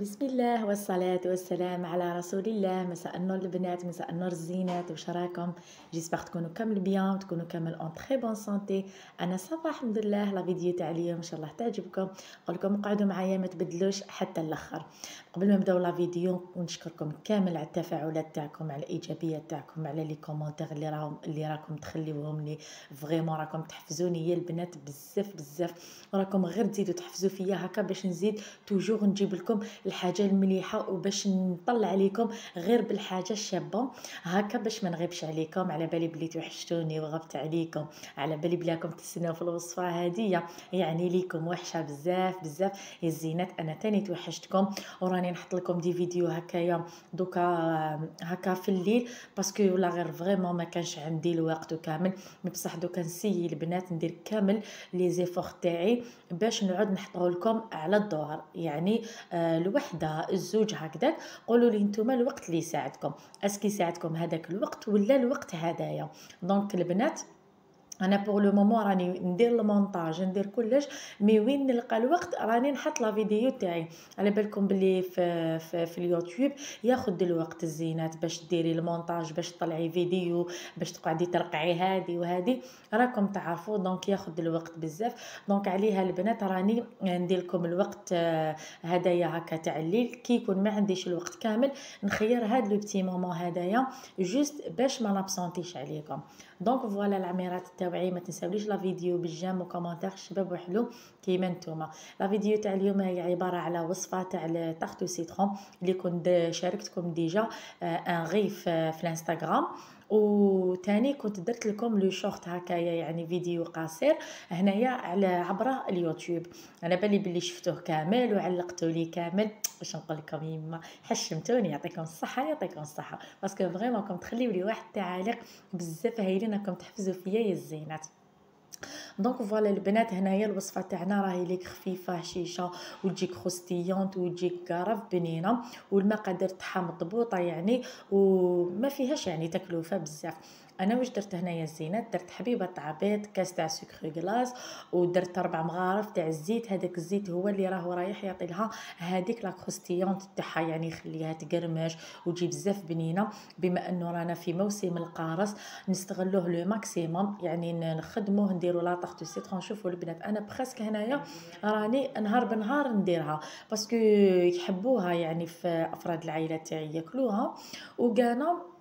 بسم الله والصلاة والسلام على رسول الله. مساء النور البنات، مساء النور الزينات، واش راكم؟ جيسبر تكونوا كامل بيان وتكونوا كامل اون تري بون سونتي. انا صافا الحمد لله. لا فيديو تاع اليوم ان شاء الله تعجبكم. نقول لكم اقعدوا معايا ما تبدلوش حتى الاخر. قبل ما نبداو لا فيديو ونشكركم كامل على التفاعلات تاعكم، على الايجابيه تاعكم، على لي كومونتير اللي راكم تخليوهم لي. فريمون راكم تحفزوني يا البنات بزاف بزاف، وراكم غير تزيدوا تحفزوا فيا هكا باش نزيد توجور نجيب لكم الحاجه المليحه وباش نطلع عليكم غير بالحاجه الشابه هكا، باش ما نغيبش عليكم. على بالي بلي توحشتوني وغبت عليكم، على بالي بلاكم تستناو في الوصفه هذه، يعني ليكم وحشه بزاف بزاف يا الزينات. انا تاني توحشتكم وراني نحط لكم دي فيديو هكايا دوكا هكا في الليل، باسكو ولا غير فريمون ما كانش عندي الوقت وكامل. بصح دوكا نسيي البنات ندير كامل لي زيفور تاعي باش نعود نحطه لكم على الظهر، يعني الوحده الزوج هكذاك. قولوا لي نتوما الوقت اللي يساعدكم، اسكي يساعدكم هذاك الوقت ولا الوقت هذايا. دونك البنات انا بوغ لو مومون راني ندير المونتاج ندير كلش، مي وين نلقى الوقت راني نحط لا فيديو تاعي. على بالكم بلي في اليوتيوب ياخذ الوقت الزينات باش ديري المونتاج، باش تطلعي فيديو، باش تقعدي ترقعي هذه وهذه، راكم تعرفوا. دونك ياخذ الوقت بزاف. دونك عليها البنات راني ندير لكم الوقت هدايا هكا تاع الليل، كي يكون ما عنديش الوقت كامل نخير هاد لو بتي مومون هدايا جوست باش ما نابسونتيش عليكم. دونك فوالا العميرات تاوعي، ما تنساوليش لا فيديو بالجيم وكومونتير شباب وحلو كيما نتوما. لا فيديو تاع اليوم هي عباره على وصفه تاع الطاختو سيترون اللي كنت شاركتكم ديجا ان غيف في الانستغرام، وتاني كنت درت لكم لو شورت هكايا، يعني فيديو قصير هنايا على عبر اليوتيوب. على بالي بلي شفتوه كامل وعلقتوا لي كامل. واش نقول لكم يما، حشمتوني، يعطيكم الصحه يعطيكم الصحه، باسكو فريمون كنت تخليو لي واحد التعاليق بزاف هايلين، راكم تحفزوا فيا يا الزينات. دونك فوالا البنات، هنايا الوصفه تاعنا راهي ليك خفيفه هشيشه وتجيك خستيونت وتجيك كراف بنينه، والمقادير تاعها مضبوطه يعني، وما فيهاش يعني تكلفه بزاف. انا واش درت هنايا الزينات، درت حبيبه تاع بيض، كاس تاع سكر غلاس، ودرت 4 مغارف تاع الزيت. هذاك الزيت هو اللي رايح يعطي لها هذيك لا كروستيونت تاعها، يعني يخليها تقرمش وتجي بزاف بنينه. بما انه رانا في موسم القارص نستغلوه لو ماكسيموم، يعني نخدموه نديرو لا طاختو سيترون. شوفوا البنات انا برسك هنايا راني نهار بنهار نديرها، باسكو يحبوها يعني في افراد العائله تاعي ياكلوها. وكانا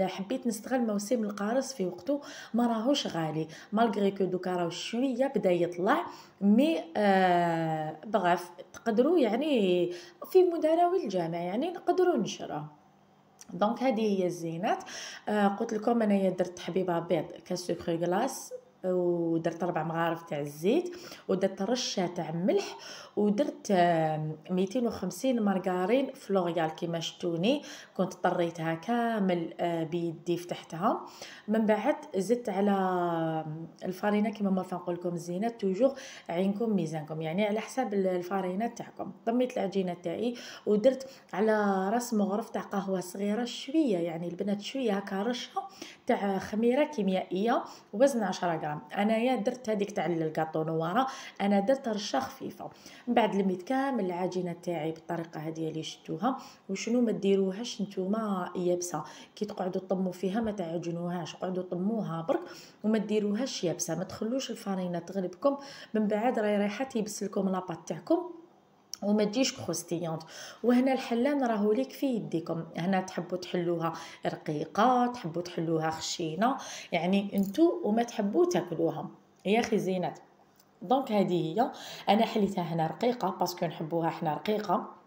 حبيت نستغل موسم القارص في وقته، ما راهوش غالي مالغري كو دوكا راهو شويه بدا يطلع، مي بغاف تقدروا يعني في متناول الجميع، يعني نقدروا نشروه. دونك هذه هي الزينات. قلت لكم انايا درت حبيبه بيض، كاس سكر غلاس، ودرت 4 مغارف تاع الزيت، ودرت رشه تاع ملح، ودرت 250 مارغرين فلوريال كيما شتوني، كنت طريتها كامل بيدي فتحتها. من بعد زدت على الفارينه كيما ما نقول لكم الزينات توجور عينكم ميزانكم، يعني على حساب الفارينه تاعكم. طميت العجينه تاعي ودرت على راس مغرف تاع قهوه صغيره شويه، يعني البنات شويه هكا رشه تاع خميره كيميائيه وزن 10 غرام. انايا درت هذيك تاع الكاطو نواره، انا درت رشه خفيفه. من بعد لميت كامل العجينه تاعي بالطريقه هذه اللي شفتوها. وشنو ما ديروهاش نتوما يابسه، كي تقعدوا طموا فيها ما تعجنوهاش، قعدوا طموها برك وما ديروهاش يابسه، ما تخلوش الفارينه تغلبكم. من بعد راهي رايحه تيبس لكم لاباط تاعكم وما تجيش كروستيونت. وهنا الحلان راهو ليك في يديكم، هنا تحبوا تحلوها رقيقه، تحبوا تحلوها خشينه، يعني انتو وما تحبوا تاكلوها يا اخي زينات. دونك هذه هي، انا حليتها هنا رقيقه باسكو نحبوها احنا رقيقه.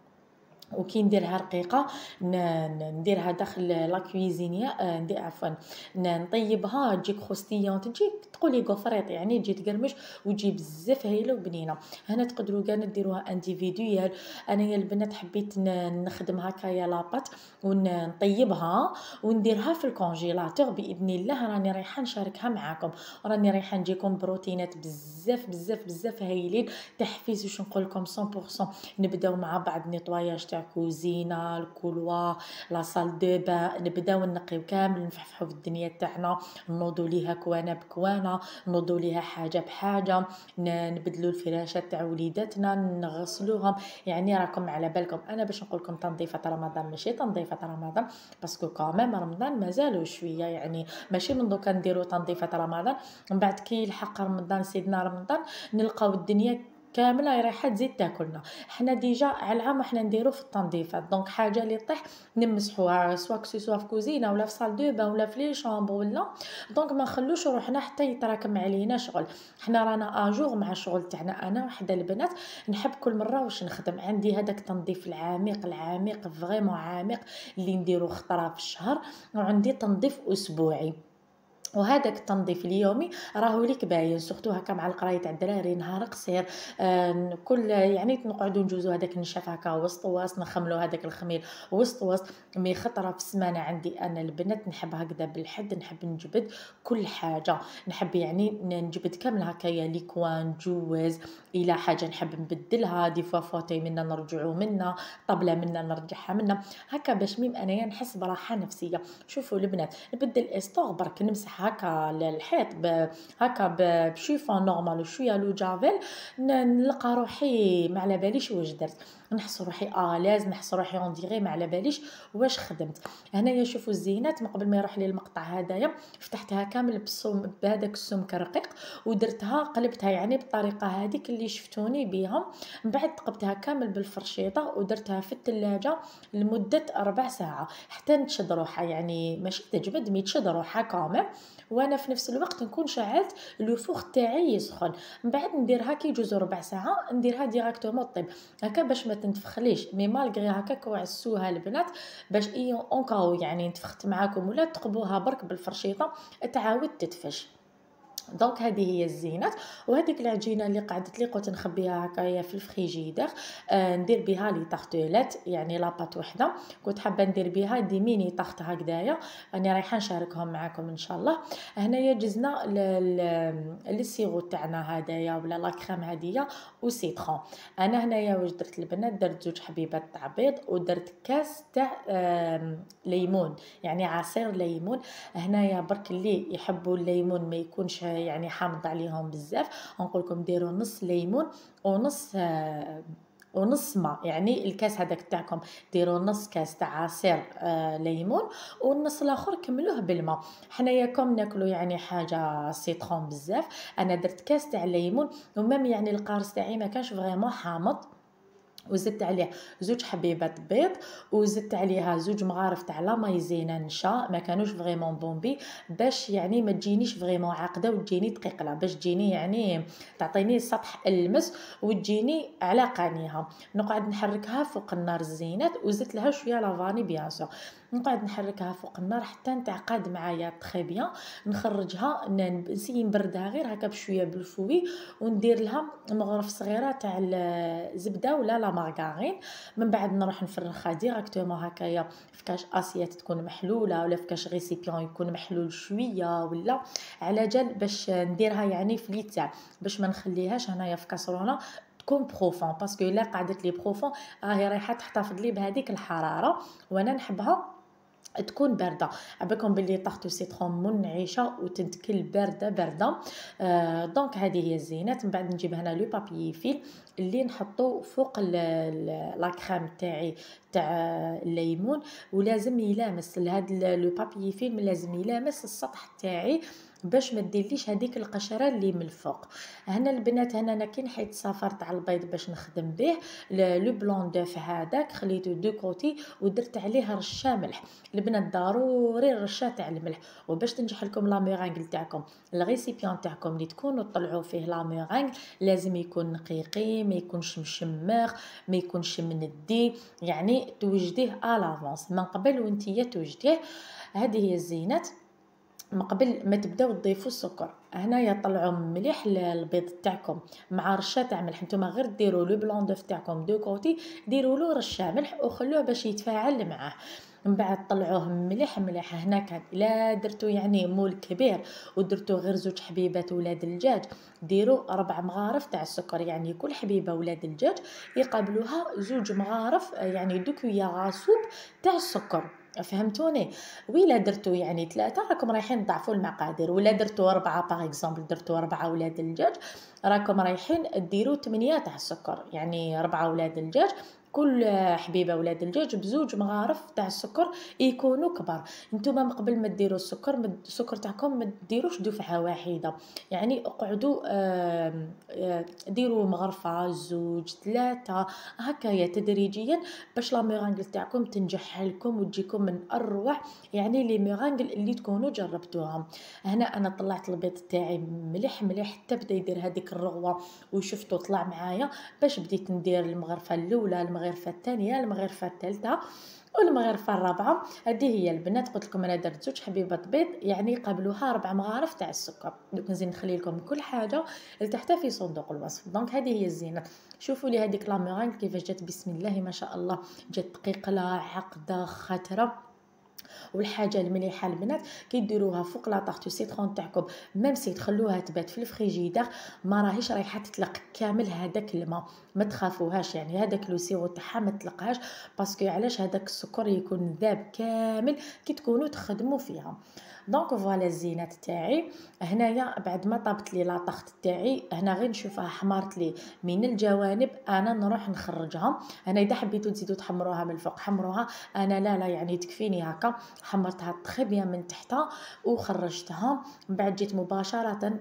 وكي نديرها رقيقه نديرها داخل لا كويزينيه، ندير عفوا نطيبها تجي كروستيون، تجي تقولي غوفريط، يعني تجي تقرمش وتجي بزاف هايله وبنينه. هنا تقدروا كاع ديروها انديفيدويال. انا يا البنات حبيت نخدم هكايا لاباط ونطيبها ونديرها في الكونجيلاتور باذن الله. راني رايحه نشاركها معاكم، راني رايحه نجيكم بروتينات بزاف بزاف بزاف هايلين، تحفيز واش نقول لكم 100%. نبداو مع بعض نيطواياج تاع تاع كوزينه، الكولوار، لا صال دو بان، نبداو نقيو كامل، نفحفحو في الدنيا تاعنا، نوضوا ليها كوانه بكوانه، نوضوا ليها حاجه بحاجه، نبدلوا الفراشات تاع وليداتنا، نغسلوهم. يعني راكم على بالكم انا باش نقول لكم تنظيفه رمضان ماشي تنظيفه رمضان، باسكو كاميم رمضان مازالو شويه، يعني ماشي من دوكا نديرو تنظيفه رمضان من بعد كي يلحق رمضان سيدنا رمضان نلقاو الدنيا كامله رايحه تزيد تاكلنا. حنا ديجا على العام حنا نديرو في التنظيفات، دونك حاجه اللي طيح نمسحوها سوا كسوا في كوزينه ولا في صال دو بان ولا في لي شامبر ولا، دونك ما نخلوش روحنا حتى يتراكم علينا شغل. حنا رانا اجور مع الشغل تاعنا، انا وحده البنات نحب كل مره واش نخدم، عندي هذاك التنظيف العميق العميق فريمون عميق اللي نديرو خطره في الشهر، وعندي تنظيف اسبوعي. وهذاك التنظيف اليومي راهو ليك باين سورتو هكا مع القرايه تاع الدراري نهار قصير، كل يعني نقعدوا نجوزوا هذاك النشاف هكا وسط وسط، نخملوا هذاك الخميل وسط وسط. مي خطره في السمانه عندي انا البنات نحب هكذا بالحد، نحب نجبد كل حاجه، نحب يعني نجبد كامل هكايا لي كوان جواز، الى حاجه نحب نبدلها دي فوا فوتي منا نرجعوا منا، طبله منا نرجعها منا، هكا باش ميم انايا نحس براحه نفسيه. شوفوا البنات نبدل استور برك نمسح هكا الحيط هكا بشيفون نورمال وشويه لو جافيل، نلقى روحي ما على باليش واش درت، نحس روحي الاز، نحس روحي اون ديغي ما على باليش واش خدمت. هنايا شوفوا الزينات من قبل ما يروح لي المقطع هذايا فتحتها كامل بهذاك السمك رقيق ودرتها قلبتها يعني بالطريقه هذيك اللي شفتوني بها، من بعد تقبتها كامل بالفرشيطه ودرتها في الثلاجه لمده 4 ساعات حتى نتشد روحها، يعني ماشي تجبد مي تشد روحها كامل، وانا في نفس الوقت نكون شعلت لو فوغ تاعي يسخن. من بعد نديرها كي يجوز 4 ساعات نديرها ديراكتومون طيب هكا باش ما تنتفخليش، مي مالغري هكاك وعسوها البنات باش اونكاو يعني نتفخت معاكم ولا تقبوها برك بالفرشيطه تعاود تدفش. دونك هذه هي الزينات. وهذيك العجينه اللي قعدت لي قلت نخبيها هكايا في الفريجيدير، ندير بها لي طارتولات يعني لاباط وحده، كنت حابه ندير بها دي ميني طارت هكذايا، راني رايحه نشاركهم معكم ان شاء الله. هنايا جزنا السيرو تاعنا هذايا ولا لا كريم هذيا وسيترون. انا هنايا واش درت البنات، درت 2 حبيبات تاع بيض ودرت كاس تاع ليمون يعني عصير ليمون. هنايا برك اللي يحبوا الليمون ما يكونش يعني حامض عليهم بزاف، نقول لكم ديروا نص ليمون ونص ماء، يعني الكاس هذاك تاعكم ديروا نص كاس تاع عصير ليمون والنص الاخر كملوه بالماء. حنايا كم ناكلوا يعني حاجه سيترون بزاف، انا درت كاس تاع ليمون ومام يعني القارص تاعي ما كانش فريمون حامض، وزدت عليه 2 حبيبات بيض وزدت عليها 2 مغارف تاع لا مايزينا نشا، ما كانوش فريمون بومبي باش يعني ما تجينيش فريمون عاقده وتجيني دقيقه، باش تجيني يعني تعطيني سطح المس وتجيني على قانيها. نقعد نحركها فوق النار الزينات وزدت لها شويه لافاني بيان سور، نقعد نحركها فوق النار حتى نتعقد معايا تري بيان، نخرجها نسي نبردها غير هكا بشويه بالفوي وندير لها مغرف صغيره تاع الزبده ولا لا مارغارين، من بعد نروح نفرخها ديراكتومون هكايا في كاش اسيات تكون محلوله ولا في كاش ريسيبيون يكون محلول شويه ولا على جال باش نديرها يعني في ليتاع باش ما نخليهاش هنايا في كاسرونه تكون بروفون، باسكو الا قعدت لي بروفون راهي رايحه تحتفظ لي بهذيك الحراره وانا نحبها تكون بارده. عباكم باللي طاحتو سيترون منعشه وتنتكل بارده دونك هذه هي الزينات. من بعد نجيب هنا لو بابي فيل اللي نحطو فوق لا كريم تاعي تاع الليمون، ولازم يلامس هذا لو بابي فيل لازم يلامس السطح تاعي باش ما ديرليش هذيك القشره اللي من الفوق. هنا البنات هنا انا كي نحيت صفر تاع البيض باش نخدم به لو بلون دوف هذاك خليته دو كوتي ودرت عليه رشه ملح. البنات ضروري الرشه تاع الملح، وباش تنجح لكم لا ميرانغ تاعكم الغيسيبيون تاعكم اللي تكونوا تطلعوا فيه لا ميرانغ لازم يكون نقيقي، ما يكونش مشمخ، ما يكونش مندي، يعني توجديه الافونس من قبل وانتيا توجديه. هذه هي الزينات. من قبل ما تبداو تضيفوا السكر هنايا طلعوا مليح البيض تاعكم مع رشه تاع ملح، نتوما غير ديروا لو بلون دوف تاعكم دو كوتي ديروا له رشه ملح وخلوه باش يتفاعل معاه. من بعد طلعوه مليح مليح. هنا كان الا درتو يعني مول كبير ودرتو غير زوج حبيبات ولاد الدجاج، ديروا 4 مغارف تاع السكر، يعني كل حبيبه ولاد الدجاج يقابلوها زوج مغارف يعني دو كويار سوب تاع السكر. فهمتوني؟ وإلا درتو يعني 3 راكم رايحين تضاعفوا المقادير، ولا درتو 4 باغ اكزومبل، درتو 4 ولاد الدجاج راكم رايحين ديروا 8 تاع السكر، يعني 4 ولاد الدجاج كل حبيبه ولاد الدجاج بزوج مغارف تاع السكر يكونوا كبار. نتوما من قبل ما ديروا السكر تاعكم ما ديروش دفعه واحده، يعني اقعدوا ديروا مغرفه زوج 3 هكايا تدريجيا باش لا ميرانغل تاعكم تنجح لكم وتجيكم من اروع يعني لي ميرانغل اللي تكونوا جربتوهم. هنا انا طلعت البيض تاعي مليح مليح حتى بدا يدير هذيك الرغوه وشفتو طلع معايا، باش بديت ندير المغرفه الاولى، المغرفه الثانيه، المغرفه الثالثه والمغرفه الرابعه. هذه هي البنات قلت لكم انا درت زوج حبيبات بيض يعني قابلوها 4 مغارف تاع السكر. دوك نزيد نخلي لكم كل حاجه لتحت في صندوق الوصف. دونك هذه هي الزينه. شوفوا لي هذيك لا ميرانغ كيفاش جات، بسم الله ما شاء الله، جات دقيقه عقده خطره. والحاجه المليحه البنات كي ديروها فوق لا طارت سيترون تاعكم، ميم سي تخلوها تبات في الفريجيدير ما راهيش رايحه تطلق كامل هذاك الماء، ما تخافوهاش يعني هذاك لو سيرو تاعها ما تطلقهاش، باسكو علاش هذاك السكر يكون ذاب كامل كي تكونوا تخدموا فيها. دونك فوالا الزينات تاعي هنايا بعد ما طابت لي لا طارت تاعي، هنا غير نشوفها حمرت لي من الجوانب انا نروح نخرجها. هنا اذا حبيتوا تزيدوا تحمروها من الفوق حمروها، انا لا يعني تكفيني هكا. حمرتها تخي بيان من تحتها وخرجتها. من بعد جيت مباشره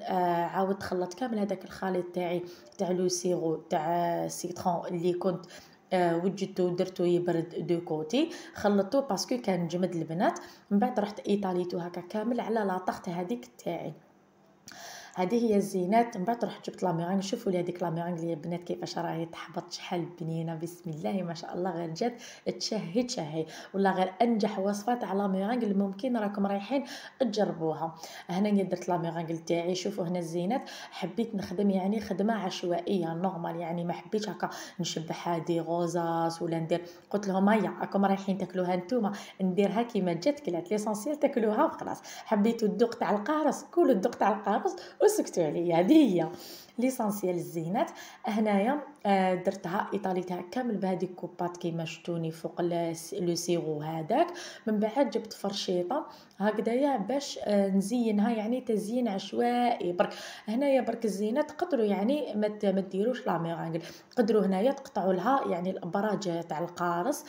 عاودت خلطت كامل هذاك الخليط تاعي تاع لو سيرو تاع السيترون اللي كنت وجدتو درتو يبرد دو كوتي، خلطتو باسكو كان جمد البنات. من بعد رحت ايطاليتو هكا كامل على لا طاقت هذيك تاعي. هذه هي الزينات. من بعد رحت جبت لاميرانغ. شوفوا لي هذيك لاميرانغ اللي البنات كيفاش راهي تحبط، شحال بنينه بسم الله ما شاء الله، غير جات تشهي ولا غير انجح وصفه تاع لاميرانغ اللي ممكن راكم رايحين تجربوها. هنايا درت لاميرانغ تاعي. شوفوا هنا الزينات حبيت نخدم يعني خدمه عشوائيه نورمال، يعني ما حبيتش هكا نشبح دي غوزاس ولا ندير. قلت لهم هيا راكم رايحين تاكلوها نتوما نديرها كيما جات كلات ليسونسيال تاكلوها وخلاص. حبيتوا الذوق تاع القارص كلوا الذوق تاع القارص وسكتوا عليا. هذه هي ليسانسيال الزينات. هنايا درتها ايطاليتها كامل بهذه الكوبات كيما شفتوني فوق لو سيرو هذاك. من بعد جبت فرشيطه هكذايا باش نزينها يعني تزيين عشوائي برك. هنايا برك الزينات تقدروا يعني ما ديروش لا ميرانغ، تقدروا هنايا تقطعوا لها يعني الابراج تاع القارص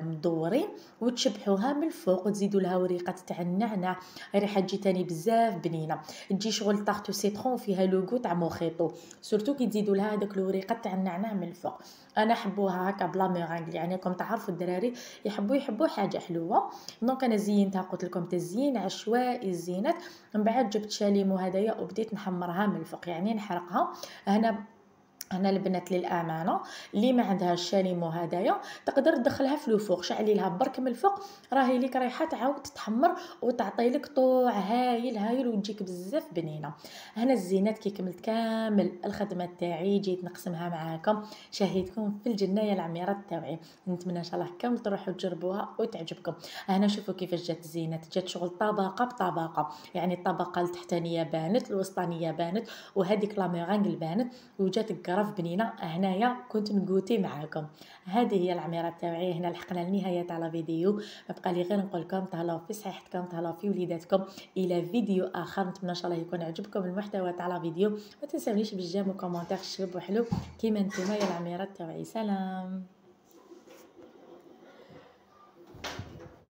مدورين وتشبحوها من الفوق وتزيدوا لها وريقه تاع النعناع، ريحه تجي تاني بزاف بنينه، تجي شغل طاختو سيترون فيها لوغو تاع موخيطو، سورتو كي تزيدوا لها هذاك الوريقه تاع النعناع من الفوق. انا حبوها هكا بلا ميرانغ، يعني راكم تعرفوا الدراري يحبوا حاجه حلوه. دونك انا زينتها قلت لكم تزيين عشوائي الزينات. من بعد جبت شاليمو هدايا وبديت نحمرها من الفوق يعني نحرقها. هنا البنات للامانه اللي ما عندها الشاليمو هدايا تقدر تدخلها في الفوق، شعلي لها برك من الفوق راهي ليك رايحه تعاود تتحمر وتعطي لك طوع هايل وتجيك بزاف بنينه. هنا الزينات كي كملت كامل الخدمه تاعي جيت نقسمها معاكم، شهيتكم في الجنه يا العميرات تاعي. نتمنى ان شاء الله كامل تروحوا تجربوها وتعجبكم. هنا شوفوا كيفاش جات الزينات، جات شغل طبقه بطبقه، يعني الطبقه التحتانيه بانت، الوسطانيه بانت، وهذيك لا ميرانغ بانت، وجات قرف بنينه. هنايا كنت نقوتي معاكم. هذه هي العميره تاعي. هنا لحقنا لنهايه تاع الفيديو، بقى لي غير نقول لكم تهلاو في صحتكم، تهلاو في وليداتكم. الى فيديو اخر، نتمنى ان شاء الله يكون عجبكم المحتوى تاع الفيديو. ما تنساونيش بالجيم وكومونتير شباب وحلو كيما نتوما يا العميره تاعي. سلام.